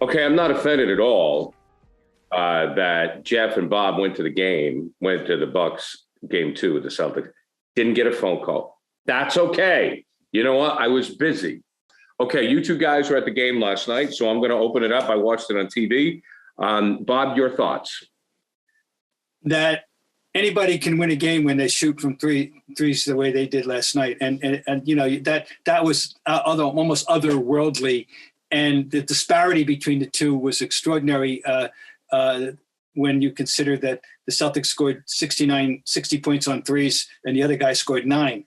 Okay, I'm not offended at all that Jeff and Bob went to the Bucks game 2 with the Celtics, didn't get a phone call. That's okay. You know what? I was busy. Okay, you two guys were at the game last night, so I'm going to open it up. I watched it on TV. Bob, your thoughts? That anybody can win a game when they shoot from threes the way they did last night, and you know that was almost otherworldly, and the disparity between the two was extraordinary. When you consider that the Celtics scored 60 points on threes, and the other guy scored 9.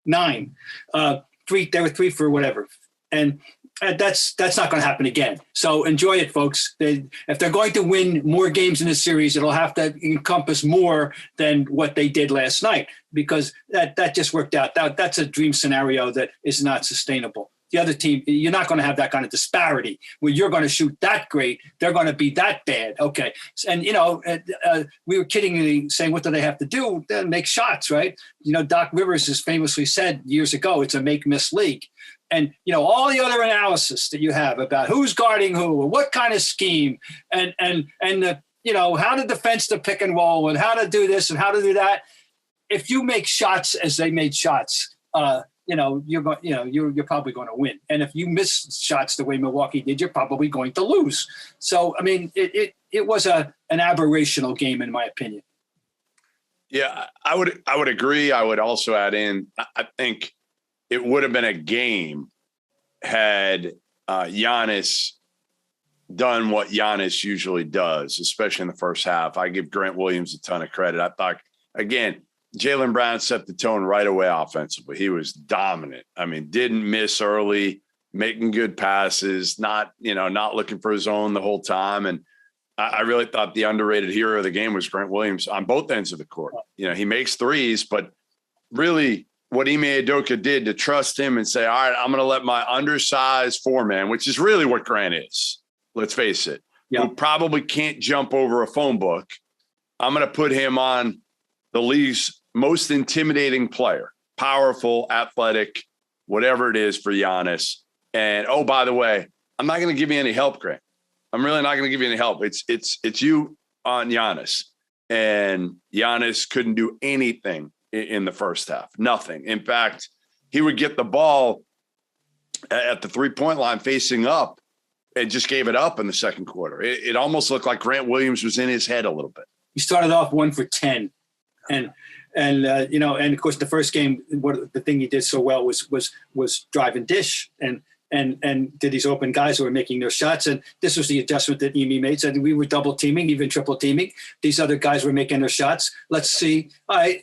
They were 3 for whatever, and that's not going to happen again. So enjoy it, folks. If they're going to win more games in this series, it'll have to encompass more than what they did last night, because that just worked out. That's a dream scenario that is not sustainable. The other team, you're not going to have that kind of disparity where you're going to shoot that great, they're going to be that bad. Okay. And, we were kiddingly saying, what do they have to do? They make shots, right? Doc Rivers has famously said years ago, it's a make-miss league. And, all the other analysis that you have about who's guarding who, or what kind of scheme, and how to defense the pick and roll, and how to do this and how to do that. If you make shots as they made shots, you're probably going to win. And if you miss shots the way Milwaukee did, you're probably going to lose. So, I mean, it was an aberrational game, in my opinion. Yeah, I would agree. I would also add in, I think it would have been a game had Giannis done what Giannis usually does, especially in the first half. I give Grant Williams a ton of credit. I thought, again, Jaylen Brown set the tone right away offensively. He was dominant. I mean, didn't miss early, making good passes, not looking for his own the whole time. And I really thought the underrated hero of the game was Grant Williams on both ends of the court. He makes threes, but really what Ime Udoka did to trust him and say, all right, I'm going to let my undersized 4-man, which is really what Grant is, let's face it, who probably can't jump over a phone book. I'm going to put him on the league's most intimidating player, powerful, athletic, whatever it is for Giannis. And, oh, by the way, I'm not going to give you any help, Grant. I'm really not going to give you any help. It's you on Giannis. And Giannis couldn't do anything in the first half, nothing. In fact, he would get the ball at the 3-point line facing up and just gave it up in the second quarter. It almost looked like Grant Williams was in his head a little bit. He started off 1 for 10. And of course, the first game, the thing he did so well was drive and dish and did these open guys who were making their shots. And this was the adjustment that Ime made. Said we were double teaming, even triple teaming. These other guys were making their shots. Let's see. All right,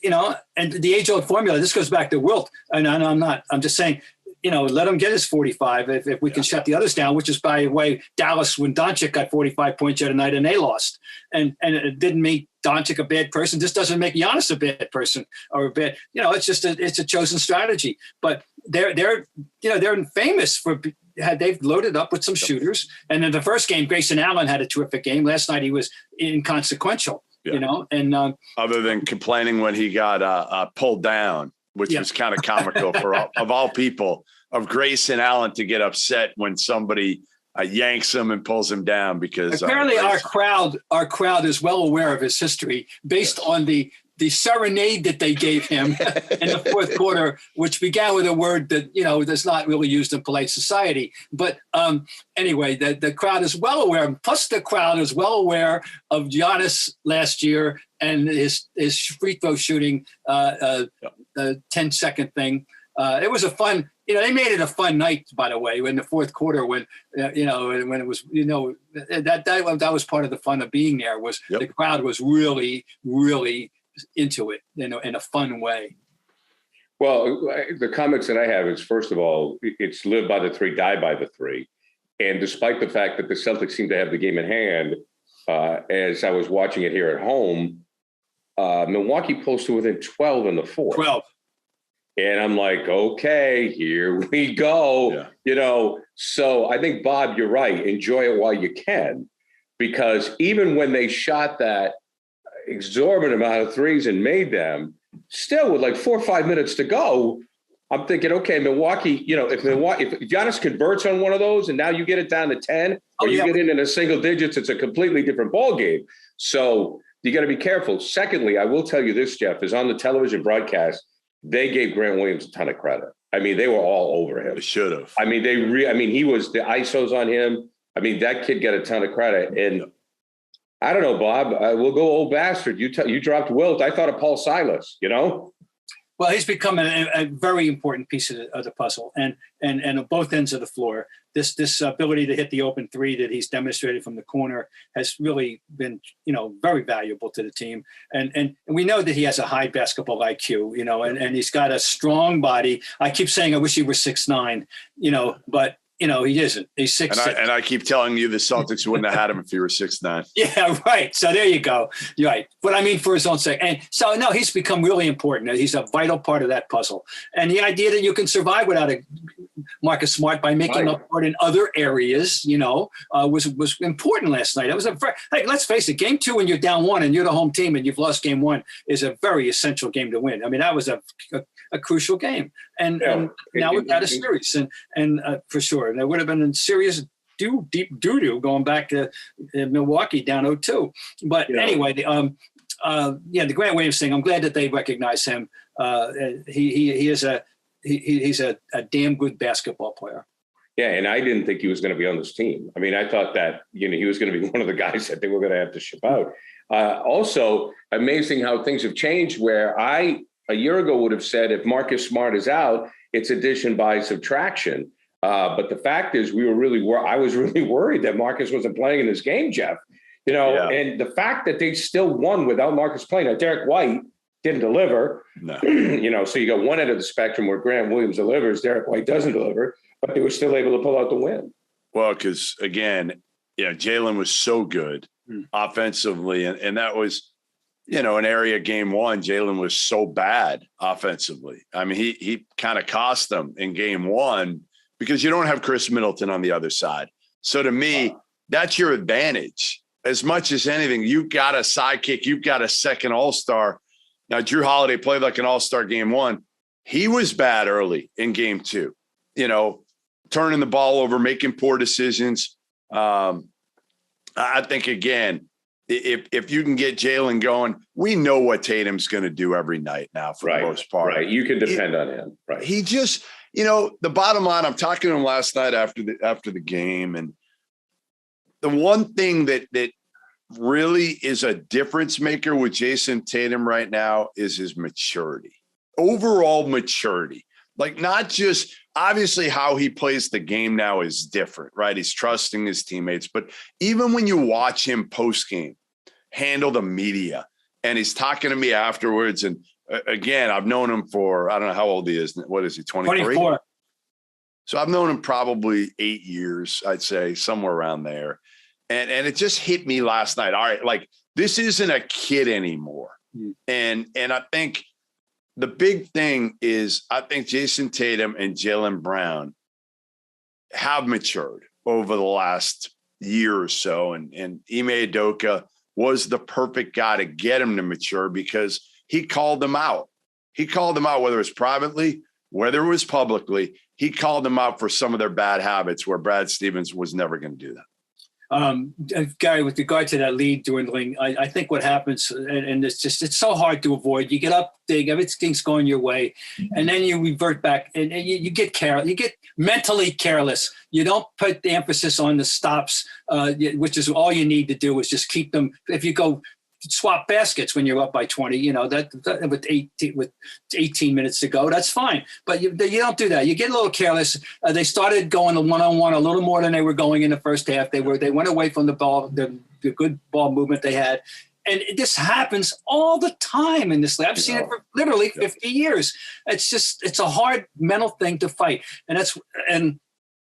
and the age old formula, this goes back to Wilt. And I'm just saying, let him get his 45 if we can shut the others down, which is, by the way, Dallas when Doncic got 45 points the other night and they lost. And it didn't make Doncic a bad person. This doesn't make Giannis a bad person or a bad, it's just it's a chosen strategy. But they're famous for they've loaded up with some shooters. And in the first game, Grayson Allen had a terrific game. Last night he was inconsequential, and other than complaining when he got pulled down, which was kind of comical for of all people, of Grayson Allen to get upset when somebody yanks him and pulls him down, because apparently our crowd is well aware of his history based on the serenade that they gave him in the fourth quarter, which began with a word that, that's not really used in polite society. But anyway, the crowd is well aware. Plus the crowd is well aware of Giannis last year and his free throw shooting, 10-second thing. It was a fun, they made it a fun night, by the way, in the fourth quarter when it was, that was part of the fun of being there was the crowd was really, really into it in a fun way. Well, the comments that I have is, first of all, it's live by the 3, die by the 3. And despite the fact that the Celtics seem to have the game in hand, as I was watching it here at home, Milwaukee pulls to within 12 in the fourth. 12. And I'm like, okay, here we go. So I think, Bob, you're right. Enjoy it while you can, because even when they shot that exorbitant amount of threes and made them, still with like 4 or 5 minutes to go, I'm thinking, okay, Milwaukee, if Giannis converts on one of those and now you get it down to 10 or you get in the single digits, it's a completely different ball game. So you got to be careful. Secondly, I will tell you this, Jeff, is on the television broadcast, they gave Grant Williams a ton of credit. I mean, they were all over him. They should have. I mean, he was the ISOs on him. I mean, that kid got a ton of credit. And I don't know, Bob, we'll go old bastard. You dropped Wilt. I thought of Paul Silas, Well, he's become a very important piece of the puzzle, and on both ends of the floor, this ability to hit the open three that he's demonstrated from the corner has really been, very valuable to the team. And we know that he has a high basketball IQ, and he's got a strong body. I keep saying I wish he were 6'9", but. He isn't. He's 6'6". And I keep telling you the Celtics wouldn't have had him if he were 6'9". Yeah, right. So there you go. You're right. But I mean, for his own sake. And so, no, he's become really important. He's a vital part of that puzzle. And the idea that you can survive without a Marcus Smart by making up for it in other areas, was important last night. It was hey, let's face it, game 2 when you're down 1 and you're the home team and you've lost game 1 is a very essential game to win. I mean, that was a crucial game. And now we've got a series and for sure. And there would have been a serious deep doo-doo going back to Milwaukee down 0-2. But anyway, the Grant Williams thing, I'm glad that they recognize him. He's a damn good basketball player. Yeah, and I didn't think he was going to be on this team. I mean, I thought that, he was going to be one of the guys that they were going to have to ship out. Also, amazing how things have changed where a year ago would have said if Marcus Smart is out, it's addition by subtraction. But the fact is, I was really worried that Marcus wasn't playing in this game, Jeff. And the fact that they still won without Marcus playing. Now, Derek White didn't deliver. No. So you got one end of the spectrum where Grant Williams delivers, Derek White doesn't deliver, but they were still able to pull out the win. Well, because again, Jalen was so good offensively, and that was. An area game 1, Jalen was so bad offensively. I mean, he kind of cost them in game 1 because you don't have Chris Middleton on the other side. So to me, that's your advantage. As much as anything, you've got a sidekick, you've got a second all-star. Now, Drew Holiday played like an all-star game 1. He was bad early in game 2, turning the ball over, making poor decisions. I think, again, if you can get Jalen going, we know what Tatum's going to do every night now for the most part. Right. You can depend on him. Right. He just, the bottom line, I'm talking to him last night after the game. And the one thing that really is a difference maker with Jason Tatum right now is his maturity, overall maturity. Like not just obviously how he plays the game now is different, right? He's trusting his teammates, but even when you watch him post game handle the media and he's talking to me afterwards. And again, I've known him for, I don't know how old he is. What is he? 23? 24. So I've known him probably 8 years, I'd say somewhere around there. And it just hit me last night. All right. Like this isn't a kid anymore. And I think, the big thing is I think Jason Tatum and Jaylen Brown have matured over the last year or so. And Ime Udoka was the perfect guy to get him to mature because he called them out. He called them out, whether it was privately, whether it was publicly. He called them out for some of their bad habits where Brad Stevens was never going to do that. Gary, with regard to that lead dwindling, I think what happens, and it's so hard to avoid. You get up big, everything's going your way, and then you revert back, and you get careless. You get mentally careless. You don't put the emphasis on the stops, which is all you need to do is just keep them. If you go swap baskets when you're up by 20, that with 18 minutes to go, that's fine. But you don't do that. You get a little careless. They started going one-on-one a little more than they were going in the first half. They went away from the ball, the good ball movement they had. And this happens all the time in this league. I've seen it for literally 50 years. It's a hard mental thing to fight. And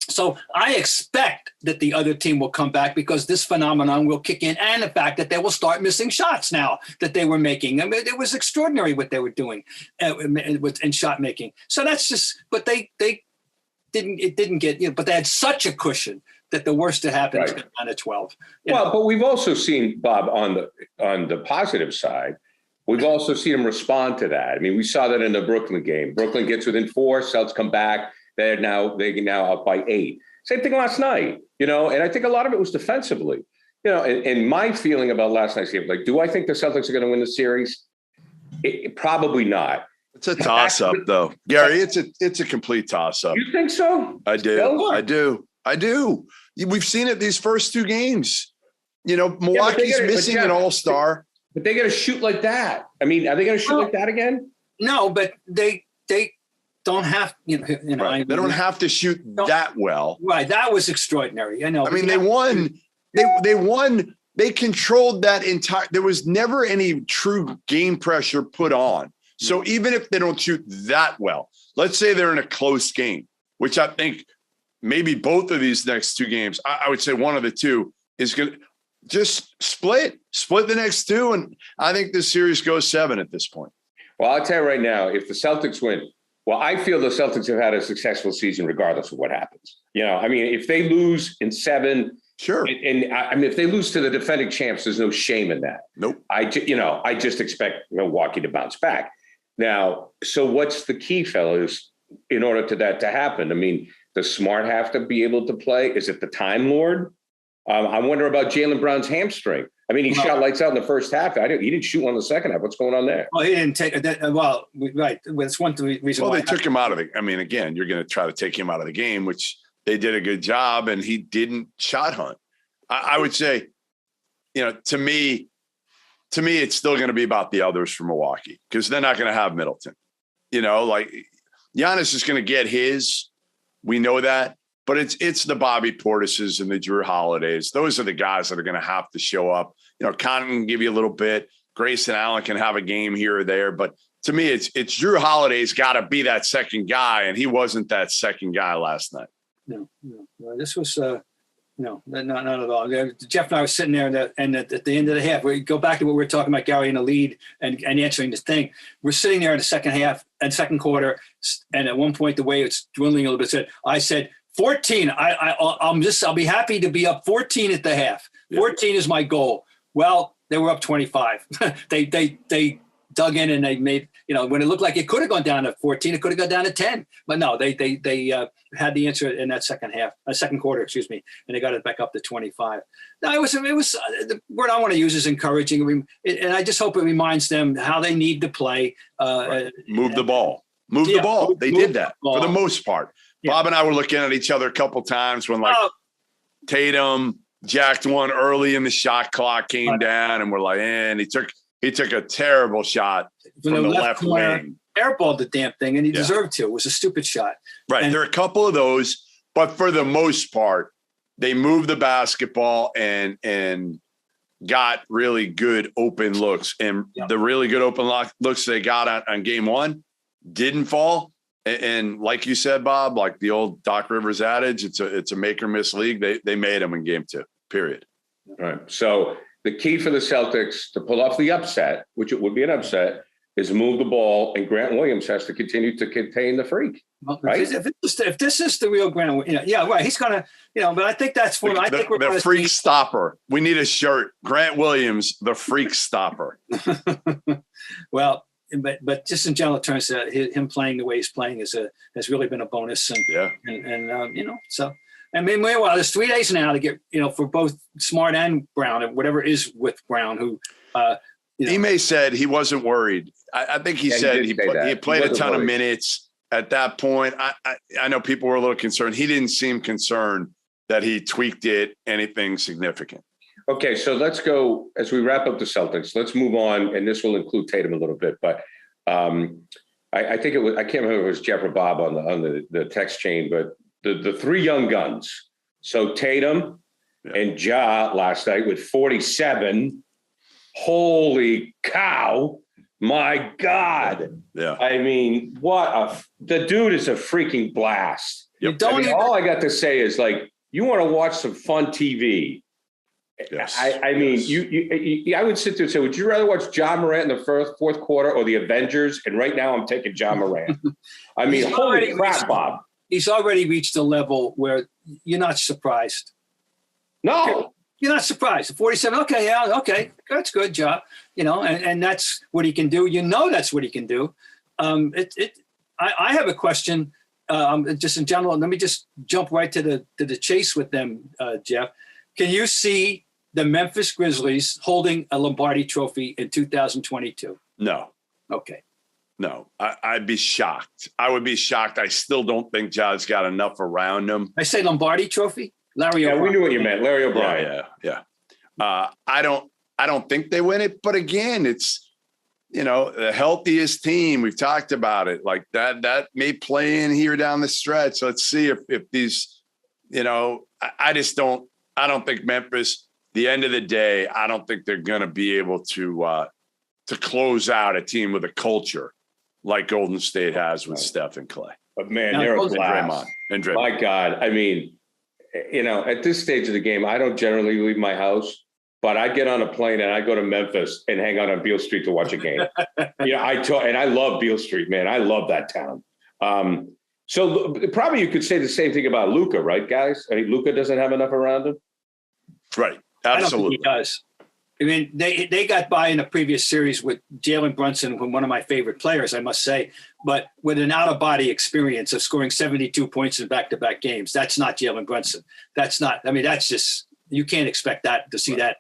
so I expect that the other team will come back because this phenomenon will kick in, and the fact that they will start missing shots now that they were making. I mean, it was extraordinary what they were doing in shot making. So that's just, but they didn't get, but they had such a cushion that the worst that happened is down to 12. Well, but we've also seen, Bob, on the positive side, we've also seen them respond to that. I mean, we saw that in the Brooklyn game. Brooklyn gets within 4, Celtics come back. They're now up by 8. Same thing last night, and I think a lot of it was defensively. And my feeling about last night's game, like, do I think the Celtics are going to win the series? Probably not. It's a toss-up, though, Gary. It's a complete toss-up. You think so? I do. I do. We've seen it these first 2 games. Milwaukee's missing an all-star. But they got to shoot like that. I mean, are they going to shoot like that again? No, but they don't have, Right. They don't have to shoot that well. Right. That was extraordinary. I know. I mean, they won. They won. They controlled that entire. There was never any true game pressure put on. So even if they don't shoot that well, let's say they're in a close game, which I think maybe both of these next 2 games, I would say one of the 2 is going to just split the next 2. And I think this series goes 7 at this point. Well, I'll tell you right now, if the Celtics win, I feel the Celtics have had a successful season regardless of what happens. I mean, if they lose in 7, sure. And I mean, if they lose to the defending champs, there's no shame in that. Nope. I just expect Milwaukee to bounce back. Now, so what's the key, fellas, in order to that to happen? I mean, does Smart have to be able to play? Is it the Time Lord? I wonder about Jaylen Brown's hamstring. I mean, he shot lights out in the first half. He didn't shoot one in the second half. What's going on there? Well, he didn't take it. Well, right. That's one reason why. Well, they took him out of it. I mean, again, you're going to try to take him out of the game, which they did a good job, and he didn't shot hunt. I would say, to me, it's still going to be about the others from Milwaukee because they're not going to have Middleton. Like Giannis is going to get his. We know that. But it's the Bobby Portises and the Drew Holidays. Those are the guys that are going to have to show up. Connaughton can give you a little bit. Grayson Allen can have a game here or there. But to me, it's Drew Holiday's got to be that second guy, and he wasn't that second guy last night. No. This was no, not at all. Jeff and I were sitting there, and at the end of the half, we go back to what we were talking about, Gary, in the lead and answering this thing. We're sitting there in the second half and second quarter, and at one point, the way it's dwindling a little bit, I said, 14. I'll be happy to be up 14 at the half. 14 is my goal. Well, they were up 25. they dug in and they made, when it looked like it could have gone down to 14, it could have gone down to 10. But no, they had the answer in that second quarter, and they got it back up to 25. No, it was the word I want to use is encouraging. And I just hope it reminds them how they need to play. Right. Move the ball. They did that for the most part. Yeah. Bob and I were looking at each other a couple times when Tatum jacked one early in the shot clock came down, and we're like, and he took a terrible shot from the left wing. Airballed the damn thing, and he deserved to. It was a stupid shot. Right. And there are a couple of those, but for the most part, they moved the basketball and got really good open looks. And the really good open looks they got on game 1 didn't fall. And like you said, Bob, like the old Doc Rivers adage, it's a make or miss league. They made them in game 2, period. All right. So the key for the Celtics to pull off the upset, which it would be an upset, is move the ball, and Grant Williams has to continue to contain the freak. Well, right? If this is the real Grant, right. He's gonna, but I think that's what I think we're the freak stopper. We need a shirt. Grant Williams, the freak stopper. Well. But just in general terms, him playing the way he's playing has really been a bonus. And so I mean, meanwhile, there's 3 days now to get for both Smart and Brown, and whatever is with Brown, who Ime said he wasn't worried. I think he said he played a ton of minutes at that point. I know people were a little concerned. He didn't seem concerned that he tweaked it anything significant. Okay, so let's go as we wrap up the Celtics. Let's move on, and this will include Tatum a little bit. But I think it was, I can't remember if it was Jeff or Bob on the text chain, but the 3 young guns. So Tatum and Ja last night with 47. Holy cow! My God! Yeah, I mean, the dude is a freaking blast. Yep. All I got to say is, like, you want to watch some fun TV. Yes. I mean, I would sit there and say, would you rather watch John Morant in the fourth quarter or the Avengers? And right now I'm taking John Morant. I mean, holy crap, Bob. He's already reached a level where you're not surprised. No. You're not surprised. 47. Okay, yeah, okay, that's good job. And that's what he can do. That's what he can do. I have a question, just in general. Let me just jump right to the chase with them, Jeff. Can you see the Memphis Grizzlies holding a Lombardi Trophy in 2022? No. Okay. No, I'd be shocked. I would be shocked. I still don't think Ja's got enough around him. I say Lombardi Trophy. Larry O'Brien. Yeah, we knew what you meant. Larry O'Brien. Yeah. I don't think they win it. But again, it's, the healthiest team. We've talked about it. Like that may play in here down the stretch. Let's see if these, I don't think Memphis, the end of the day, I don't think they're going to be able to close out a team with a culture like Golden State has with Steph and Clay. But man, they're a class. And Draymond. My God. I mean, at this stage of the game, I don't generally leave my house, but I get on a plane and I go to Memphis and hang out on Beale Street to watch a game. And I love Beale Street, man. I love that town. So probably you could say the same thing about Luka, right, guys? I mean, Luka doesn't have enough around him. Right. Absolutely. I don't think he does. I mean, they got by in a previous series with Jalen Brunson, one of my favorite players, I must say, but with an out-of-body experience of scoring 72 points in back-to-back games. That's not Jalen Brunson. That's just, you can't expect that to see that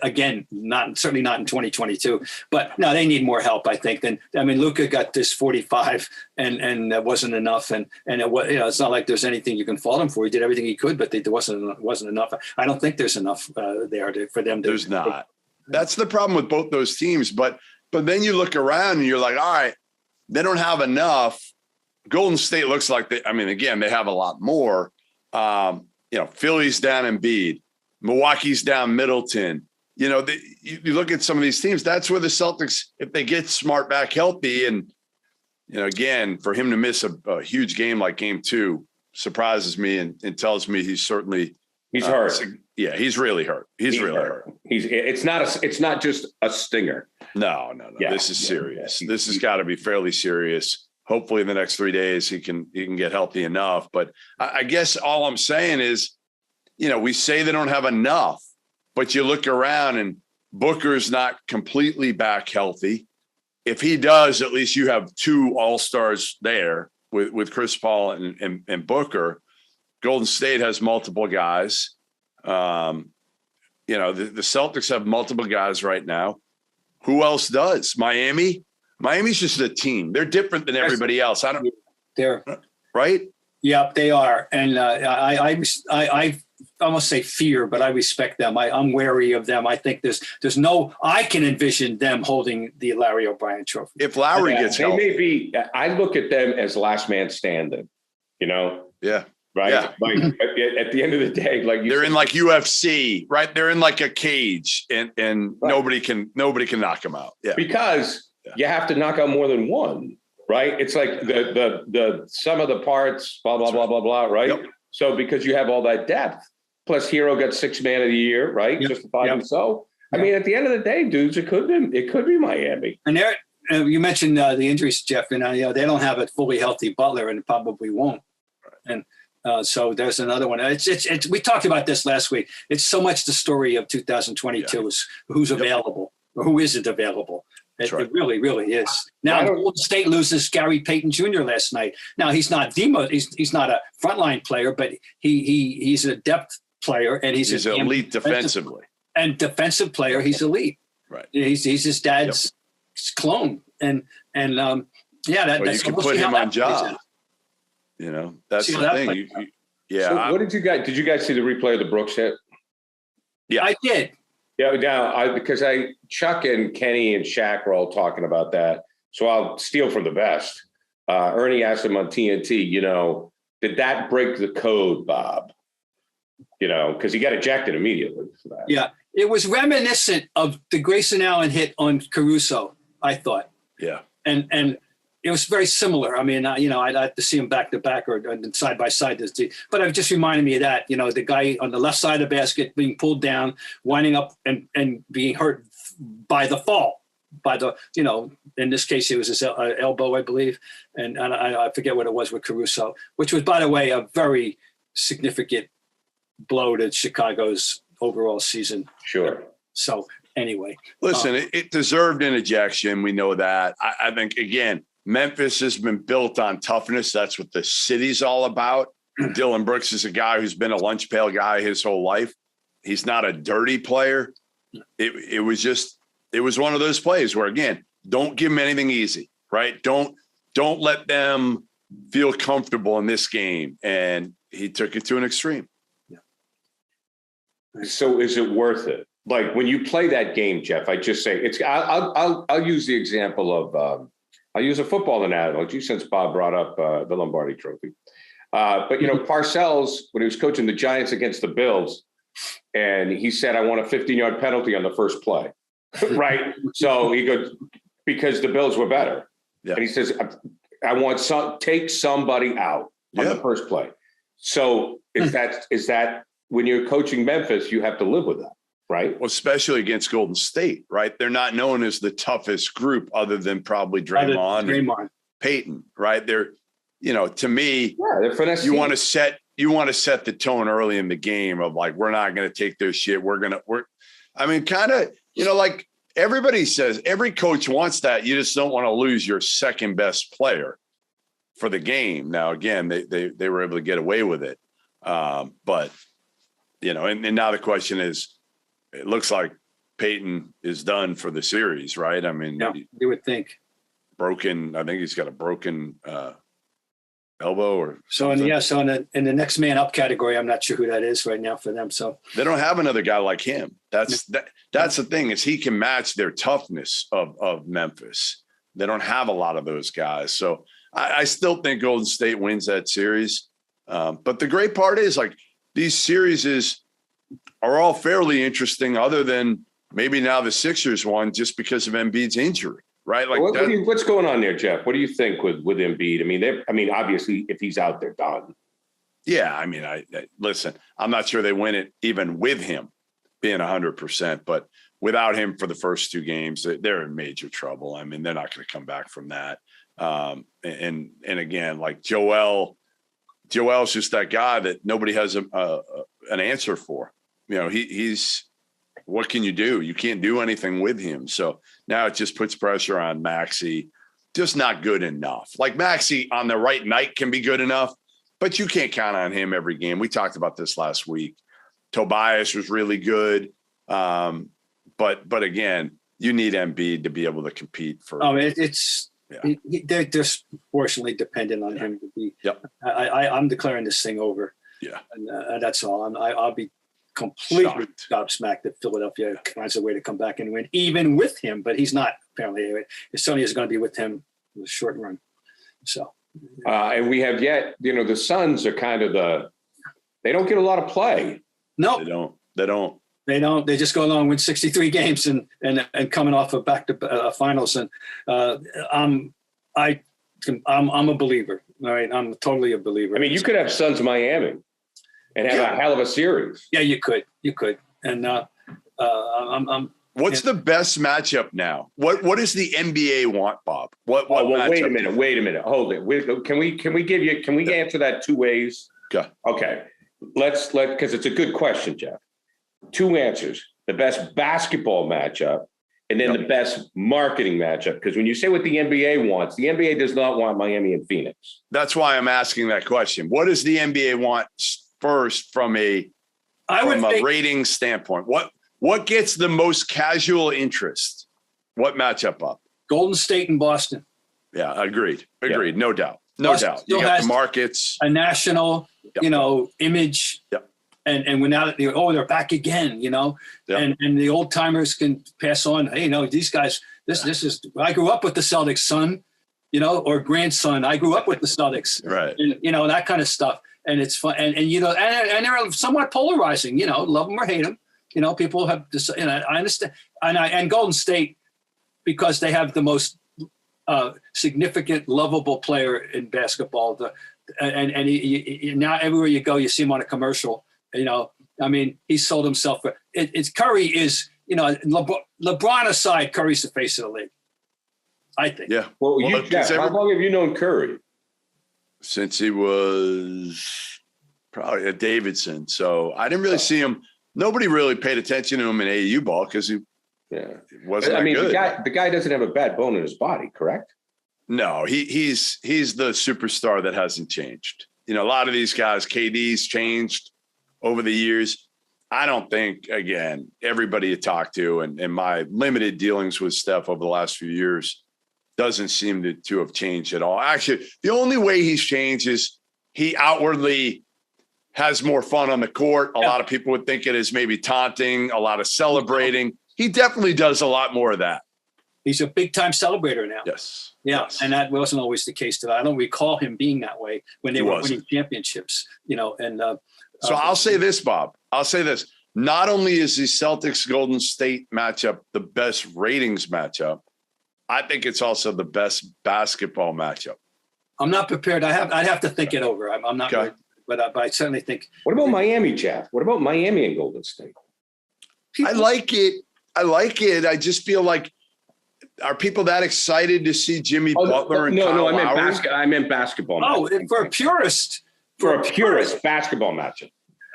again, certainly not in 2022. But no, they need more help, I think. Luka got this 45 and that wasn't enough. And it was, it's not like there's anything you can fault him for. He did everything he could, but there wasn't enough. I don't think there's enough there for them to. There's not. That's the problem with both those teams. But then you look around and you're like, all right, they don't have enough. Golden State looks like again, they have a lot more. Philly's down Embiid, Milwaukee's down Middleton. You look at some of these teams, that's where the Celtics, if they get Smart back healthy, and, again, for him to miss a huge game like game 2 surprises me and tells me he's certainly he's hurt. Yeah, he's really hurt. He's really hurt. It's not just a stinger. No. Yeah, this is serious. This has got to be fairly serious. Hopefully in the next 3 days he can get healthy enough. But I guess all I'm saying is, we say they don't have enough, but you look around and Booker's not completely back healthy. If he does, at least you have 2 all-stars there with Chris Paul and Booker. Golden State has multiple guys. The Celtics have multiple guys right now. Who else does? Miami's just a team. They're different than everybody else. They're right. Yep, they are. And I almost say fear, but I respect them. I'm wary of them. I think I can envision them holding the Larry O'Brien Trophy. If Lowry gets healthy. They may be, I look at them as last man standing, Yeah. Right. Yeah. Like at the end of the day, like they're in like UFC, right? They're in like a cage and right. nobody can knock them out. Yeah. Because you have to knock out more than one, right? It's like the sum of the parts, blah, blah, blah, blah, blah, right? Yep. So because you have all that depth, plus Hero got 6th man of the year, right? Yep. Justified himself. I mean, at the end of the day, dudes, it could be Miami. And there, you mentioned the injuries, Jeff, and they don't have a fully healthy Butler and probably won't. And so there's another one. It's we talked about this last week. It's so much the story of 2022 is who's available or who isn't available. It really, really is. Now, Golden State loses Gary Payton Jr. last night. Now he's not he's not a frontline player, but he's a depth player and he's an elite defensively. And defensive player, he's elite. Right. He's his dad's clone, and that's you can put him on job. That's the thing. So what did you guys see the replay of the Brooks hit? Yeah, I did. Yeah, now because Chuck and Kenny and Shaq were all talking about that, so I'll steal from the best. Ernie asked him on TNT, did that break the code, Bob? Because he got ejected immediately for that. Yeah, it was reminiscent of the Grayson Allen hit on Caruso, I thought. Yeah, and it was very similar. I mean, I'd have to see them back to back or side by side. But it just reminded me of that, the guy on the left side of the basket being pulled down, winding up and being hurt by the fall, in this case, it was his elbow, I believe. And I forget what it was with Caruso, which was, by the way, a very significant blow to Chicago's overall season. Sure. So anyway, listen, it deserved an ejection. We know that. I think, again, Memphis has been built on toughness. That's what the city's all about. Dylan Brooks is a guy who's been a lunch pail guy his whole life. He's not a dirty player. It was one of those plays where, again, don't give him anything easy, right? Don't let them feel comfortable in this game. And he took it to an extreme. Yeah. So is it worth it? Like when you play that game, Jeff, I just say I'll use the example of I'll use a football analogy since Bob brought up the Lombardi Trophy. But Parcells, when he was coaching the Giants against the Bills, and he said, "I want a 15-yard penalty on the first play," right? So he goes because the Bills were better, and he says, "I want take somebody out on the first play." So is that when you're coaching Memphis, you have to live with that? Right. Well, especially against Golden State, right? They're not known as the toughest group other than probably Draymond and Peyton, right? They're, to me, they're you want to set the tone early in the game of like, we're not going to take their shit. Kind of, like everybody says, every coach wants that. You just don't want to lose your second best player for the game. Now, again, they were able to get away with it. But, and now the question is, it looks like Peyton is done for the series, right? I mean, you would think. I think he's got a broken elbow or so. In the next man up category, I'm not sure who that is right now for them. So they don't have another guy like him. That's the thing is he can match their toughness of Memphis. They don't have a lot of those guys. So I still think Golden State wins that series. But the great part is like these series are all fairly interesting other than maybe now the Sixers won just because of Embiid's injury, right? Like what's going on there, Jeff? What do you think with Embiid? I mean, obviously if he's out, they're done. Yeah. I mean, listen, I'm not sure they win it even with him being 100%, but without him for the first two games, they're in major trouble. I mean, they're not going to come back from that. And again, like Joel's just that guy that nobody has an answer for. He's what can you do? You can't do anything with him. So now it just puts pressure on Maxey. Just not good enough. Like Maxey on the right night can be good enough, but you can't count on him every game. We talked about this last week. Tobias was really good. But again, you need Embiid to be able to compete for. They're disproportionately dependent on him to be. Yep. I'm declaring this thing over. Yeah. And that's all. I'll be completely gobsmacked that Philadelphia finds a way to come back and win, even with him. But he's not apparently. Sony is going to be with him in the short run. So. And we have yet, the Suns are kind of they don't get a lot of play. No, They don't. They just go along with 63 games and coming off of back to finals. And I'm a believer. All right, I'm totally a believer. I mean, you could have Suns Miami and have a hell of a series. Yeah, you could. And I'm. What's the best matchup now? What does the NBA want, Bob? What wait a minute. Hold it. Can we answer that two ways? Okay. Let's because it's a good question, Jeff. Two answers: the best basketball matchup, and then the best marketing matchup. Because when you say what the NBA wants, the NBA does not want Miami and Phoenix. That's why I'm asking that question. What does the NBA want first from a rating standpoint? What gets the most casual interest? What matchup up? Golden State and Boston. Yeah, agreed. Yeah. No doubt. You got the markets, a national, image. Yep. And when now they're back again, and the old timers can pass on. Hey, these guys. This is. I grew up with the Celtics, son, or grandson. I grew up with the Celtics, right? And that kind of stuff. And it's fun, and they're somewhat polarizing. Love them or hate them. People have this. I understand, and Golden State because they have the most significant, lovable player in basketball. And now everywhere you go, you see him on a commercial. He sold himself. It's Curry is, LeBron aside, Curry's the face of the league, I think. Yeah. Well, how long have you known Curry? Since he was probably at Davidson. So I didn't really see him nobody really paid attention to him in AAU ball because he wasn't that good. The guy doesn't have a bad bone in his body, correct? No, he's the superstar that hasn't changed. A lot of these guys, KD's changed over the years. I don't think, again, everybody you talk to and my limited dealings with Steph over the last few years doesn't seem to have changed at all. Actually, the only way he's changed is he outwardly has more fun on the court. A lot of people would think it is maybe taunting, a lot of celebrating. He definitely does a lot more of that. He's a big-time celebrator now. Yes. Yeah, yes. And that wasn't always the case. I don't recall him being that way when they were winning championships, And so I'll say this, Bob. I'll say this. Not only is the Celtics-Golden State matchup the best ratings matchup, I think it's also the best basketball matchup. I'm not prepared. I'd have to think it over. I'm not, okay. But I certainly think. What about Miami, Jeff? What about Miami and Golden State? I like it. I just feel like, are people that excited to see Jimmy Butler and Kyle Lowry? I meant basketball. Oh, for a purist. For a purist basketball matchup.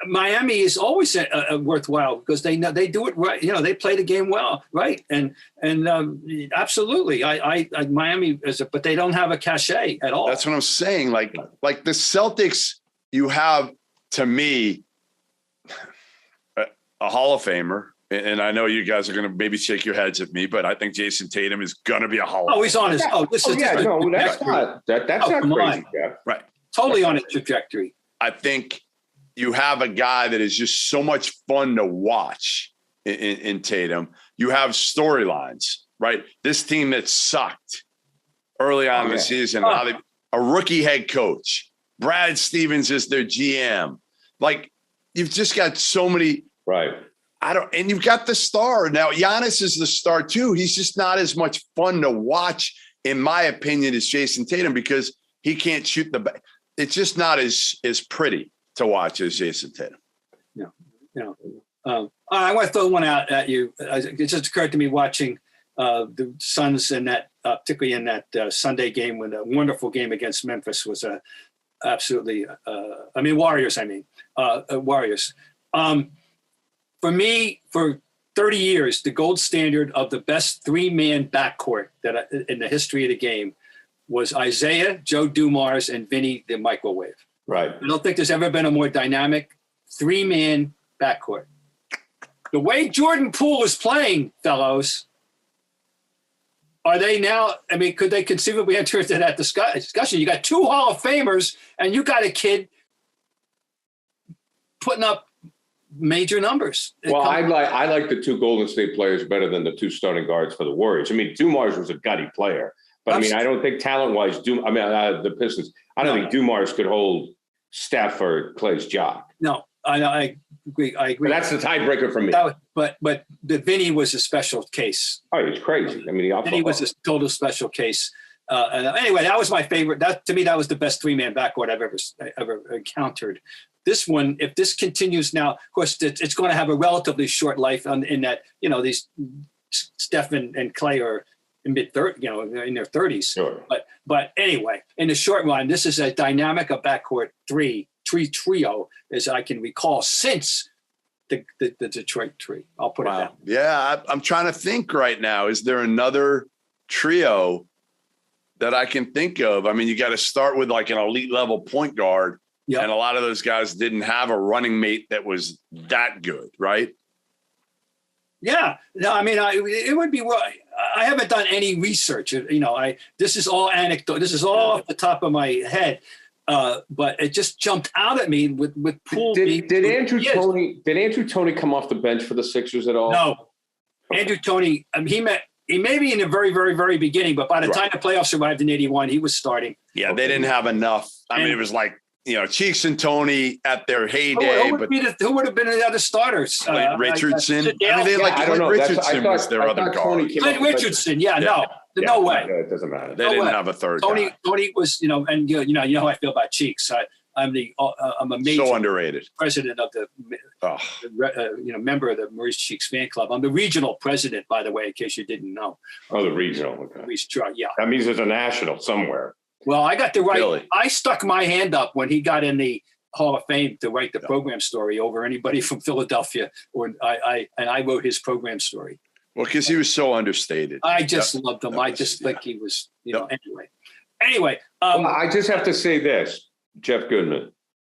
Miami is always worthwhile because they do it right. They play the game well, right? And absolutely, I Miami but they don't have a cachet at all. That's what I'm saying. Like the Celtics, you have, to me, a Hall of Famer. And I know you guys are going to maybe shake your heads at me, but I think Jason Tatum is going to be a Hall of Famer. Oh, he's on his. That's not crazy, Jeff. Right. Totally on his trajectory. I think you have a guy that is just so much fun to watch in Tatum. You have storylines, right? This team that sucked early on in the season, a rookie head coach, Brad Stevens is their GM. Like, you've just got so many. Right. And you've got the star. Now, Giannis is the star too. He's just not as much fun to watch, in my opinion, as Jason Tatum because he can't shoot the back. It's just not as pretty to watch as Jason Tatum. Yeah. I want to throw one out at you. It just occurred to me watching the Suns in that, particularly in that Sunday game when the wonderful game against Memphis was absolutely. Warriors. Warriors. For me, for 30 years, the gold standard of the best three-man backcourt in the history of the game was Isaiah, Joe Dumars, and Vinny the Microwave. Right. I don't think there's ever been a more dynamic three-man backcourt. The way Jordan Poole is playing, fellows, are they now, could they conceivably enter into that discussion? You got two Hall of Famers, and you got a kid putting up major numbers. Well, I like the two Golden State players better than the two starting guards for the Warriors. Dumars was a gutty player, but I don't think talent-wise, the Pistons. I don't think Dumars could hold Steph or Clay's job. No, I agree. But that's the tiebreaker for me. But the Vinny was a special case. Oh, he's crazy. Vinny was a total special case. Anyway, that was my favorite. To me, that was the best three-man backcourt I've ever encountered. This one, if this continues now, of course, it's going to have a relatively short life in that, these Steph and Clay are in in their 30s. Sure. But anyway, in the short run, this is a dynamic of backcourt trio, as I can recall, since the Detroit tree. I'll put it that way. Yeah, I'm trying to think right now. Is there another trio that I can think of? You got to start with like an elite level point guard. Yep. And a lot of those guys didn't have a running mate that was that good, right? Yeah. No, it would be well. I haven't done any research. This is all anecdote. This is all off the top of my head. But it just jumped out at me with Poole. Did Andrew Toney come off the bench for the Sixers at all? No. Okay. Andrew Toney, he may be in the very, very, very beginning, but by the time the playoffs arrived in 81, he was starting. Yeah, they didn't have enough. It was like, Cheeks and Toney at their heyday. Who would have been the other starters? Richardson. Richardson was their other guard. Clint Richardson. No way. It doesn't matter. They didn't have a third guy. Tony was, and you know how I feel about Cheeks. I'm a major so underrated president of the member of the Maurice Cheeks fan club. I'm the regional president, by the way, in case you didn't know. Oh, the regional. Okay. Yeah. That means there's a national somewhere. Well, I got the right. Really? I stuck my hand up when he got in the Hall of Fame to write the program story over anybody from Philadelphia, or I wrote his program story. Well, because he was so understated. I just loved him. I just think he was, anyway. Well, I just have to say this, Jeff Goodman.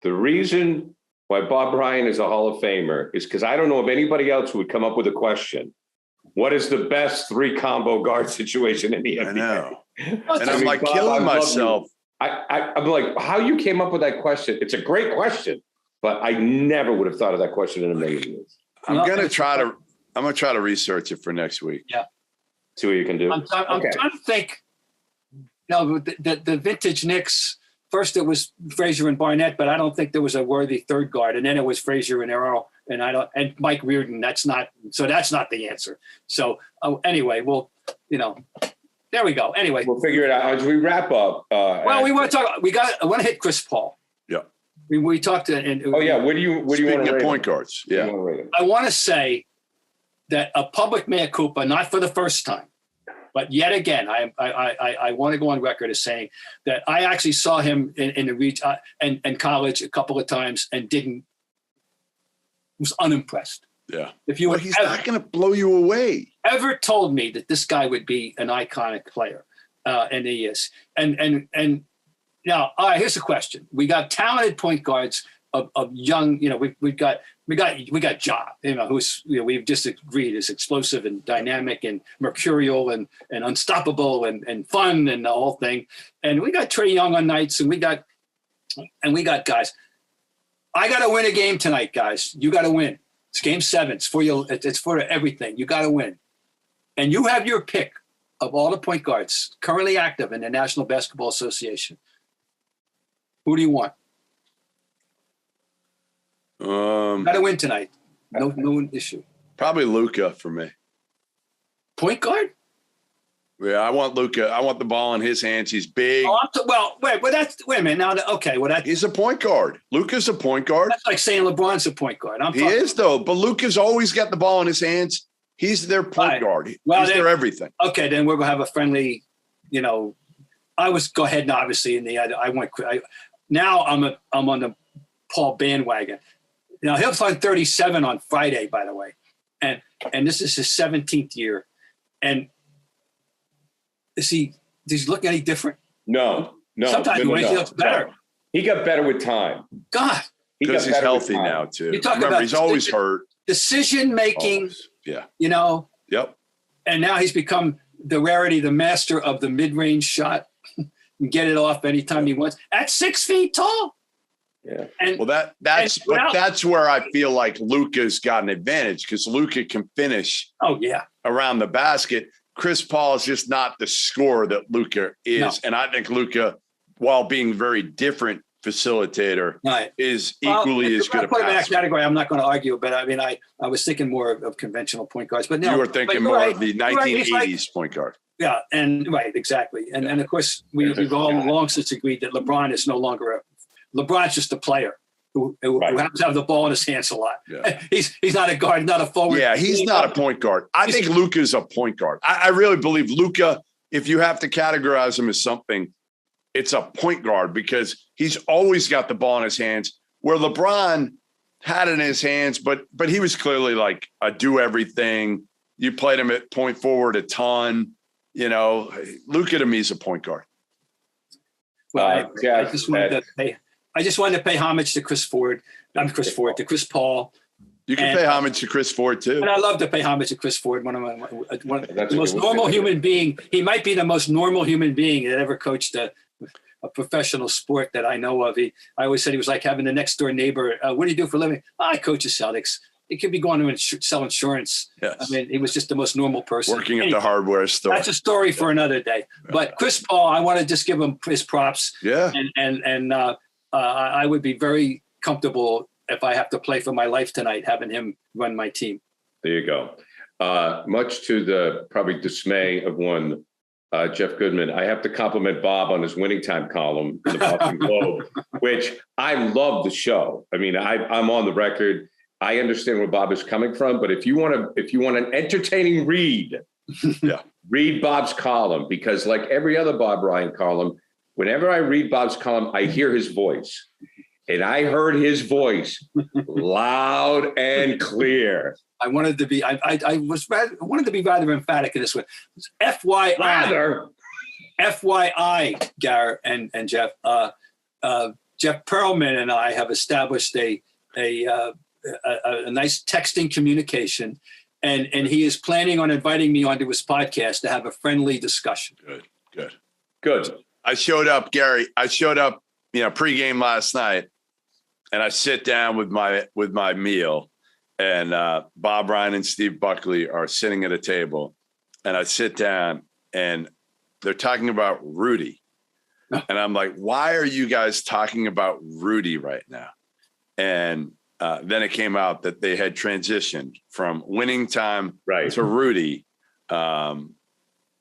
The reason why Bob Bryant is a Hall of Famer is because I don't know of anybody else who would come up with a question. What is the best 3 combo guard situation in the NBA? I know. And I I'm killing myself. I'm like, how you came up with that question? It's a great question, but I never would have thought of that question in a million years. I'm gonna try to research it for next week. Yeah. See what you can do. I'm trying to think. The vintage Knicks. First, it was Frazier and Barnett, but I don't think there was a worthy third guard. And then it was Frazier and Earl, and Mike Reardon. That's not the answer. So anyway, there we go. Anyway, we'll figure it out as we wrap up. We want to talk. I want to hit Chris Paul. Yeah. We talked to. What do you want to Speaking of rate point him? guards, yeah. I want to say that a public mea culpa, not for the first time, but yet again, I want to go on record as saying that I actually saw him in the region and college a couple of times and was unimpressed. Yeah. If you he's not going to blow you away. Ever told me that this guy would be an iconic player, and he is. And now, all right, here's the question: we got talented point guards of young. We got Ja. Who's we've just agreed is explosive and dynamic and mercurial and unstoppable and fun and the whole thing. And we got Trae Young on nights, and we got guys. I got to win a game tonight, guys. You got to win. It's game 7. It's for you. It's for everything. You got to win. And you have your pick of all the point guards currently active in the National Basketball Association. Who do you want? Got to win tonight. No issue. Probably Luka for me. Point guard? Yeah, I want Luka. I want the ball in his hands. He's big. Wait a minute. Now, he's a point guard. Luka's a point guard. That's like saying LeBron's a point guard. He is, though. But Luka's always got the ball in his hands. He's their point guard. He's their everything. Okay, then we're gonna have a friendly. I was go ahead and obviously now I'm on the Paul bandwagon. Now he'll find 37 on Friday, by the way, and this is his 17th year, and does he look any different? No. Sometimes he looks better. No. He got better with time. God, because he's healthy now too. Remember, he's always hurt. Decision making. Always. Yeah. Yep. And now he's become the rarity, the master of the mid-range shot. And get it off anytime he wants. At 6 feet tall. Yeah. That's where I feel like Luka's got an advantage because Luka can finish. Oh yeah. Around the basket. Chris Paul is just not the scorer that Luka is, no. And I think Luka, while being very different facilitator, is equally as good a passer. Put him in that category. I'm not going to argue, but I mean, I was thinking more of conventional point guards, but no, you were thinking more of the 1980s point guard. Yeah, and right, exactly, and of course we've all long since agreed that LeBron is no longer LeBron's just a player who happens to have the ball in his hands a lot. Yeah. He's not a guard, not a forward. Yeah, he's not a point guard. I think Luka's a point guard. I really believe Luka, if you have to categorize him as something, it's a point guard because he's always got the ball in his hands, where LeBron had it in his hands, but he was clearly like a do everything. You played him at point forward a ton. Luka to me is a point guard. Well, I just wanted to pay homage to Chris Ford. To Chris Paul. You can pay homage to Chris Ford too. And I love to pay homage to Chris Ford, one of the most normal human being. He might be the most normal human being that ever coached a professional sport that I know of. I always said he was like having the next door neighbor. What do you do for a living? I coach the Celtics. He could be going to sell insurance. Yes. I mean, he was just the most normal person. Working at the hardware store. That's a story for another day. But Chris Paul, I want to just give him his props. Yeah. And I would be very comfortable if I have to play for my life tonight, having him run my team. There you go. Much to the probably dismay of one Jeff Goodman, I have to compliment Bob on his winning time column in the Boston Globe, which I love the show. I mean, I'm on the record. I understand where Bob is coming from, but if you want an entertaining read, read Bob's column, because like every other Bob Ryan column, whenever I read Bob's column, I hear his voice. and I heard his voice loud and clear. I wanted to be. I wanted to be rather emphatic in this one. FYI, Garrett and Jeff. Jeff Perlman and I have established a nice texting communication, and he is planning on inviting me onto his podcast to have a friendly discussion. Good. I showed up, Gary. Pregame last night, and I sit down with my meal, and Bob Ryan and Steve Buckley are sitting at a table, and I sit down, and they're talking about Rudy. And I'm like, why are you guys talking about Rudy right now? And then it came out that they had transitioned from Winning Time to Rudy.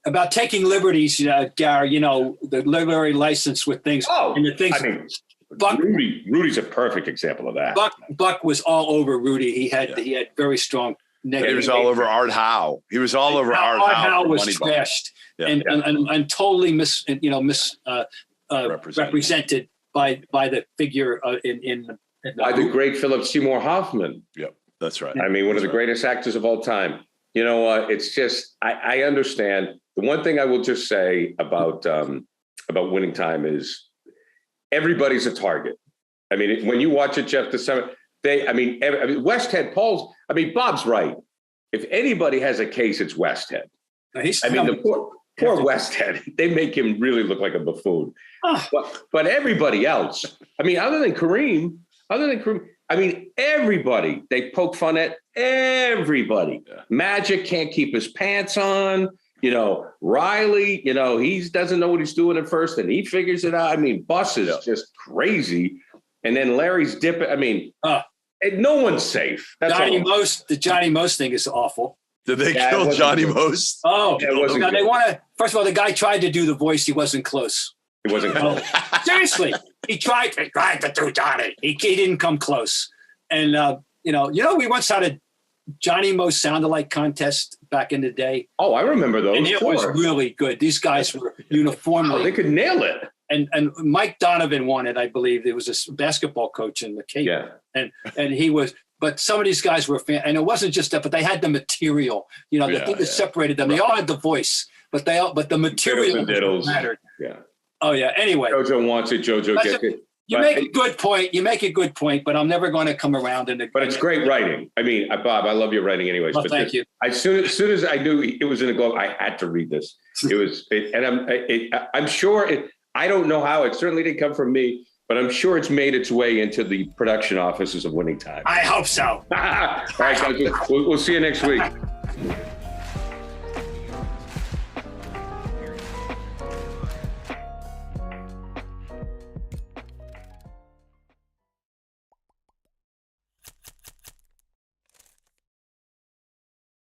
About taking liberties, Gary, the literary license with things. And the things. I mean, Rudy's a perfect example of that. Buck was all over Rudy. He had very strong negative. He was all over Art Howe. He was all over Art Howe. Art Howe was trashed and totally represented by the figure by the great Philip Seymour Hoffman. Yep, that's right. I mean, one of the greatest actors of all time. You know what? It's just I understand. The one thing I will just say about Winning Time is everybody's a target. I mean, when you watch it, Jeff, Westhead, Bob's right. If anybody has a case, it's Westhead. The poor Westhead, they make him really look like a buffoon. But everybody else, other than Kareem, everybody, they poke fun at everybody. Yeah. Magic can't keep his pants on. Riley, he doesn't know what he's doing at first, and he figures it out. Bus is just crazy. And then Larry's dipping. No one's safe. That's the Johnny Most thing is awful. Did they kill Johnny Most? They want to. First of all, the guy tried to do the voice. He wasn't close. It wasn't close. Seriously, he tried to do Johnny. He didn't come close. And we once had a Johnny Most sound-alike contest back in the day. Oh, I remember those. And it was really good. These guys were uniformly. They could nail it. And Mike Donovan won it, I believe. There was a basketball coach in the Cape. Yeah. And he was. But some of these guys were and it wasn't just that, but they had the material. The thing that separated them. They all had the voice, but the material mattered. Yeah. Oh yeah. Anyway, JoJo wants it. JoJo gets it. You make a good point. But I'm never going to come around But it's great writing. Bob, I love your writing, anyways. Well, thank you. As soon as I knew it was in the glove, I had to read this. I'm sure it. I don't know how. It certainly didn't come from me. But I'm sure it's made its way into the production offices of Winning Time. I hope so. All right, guys, we'll see you next week.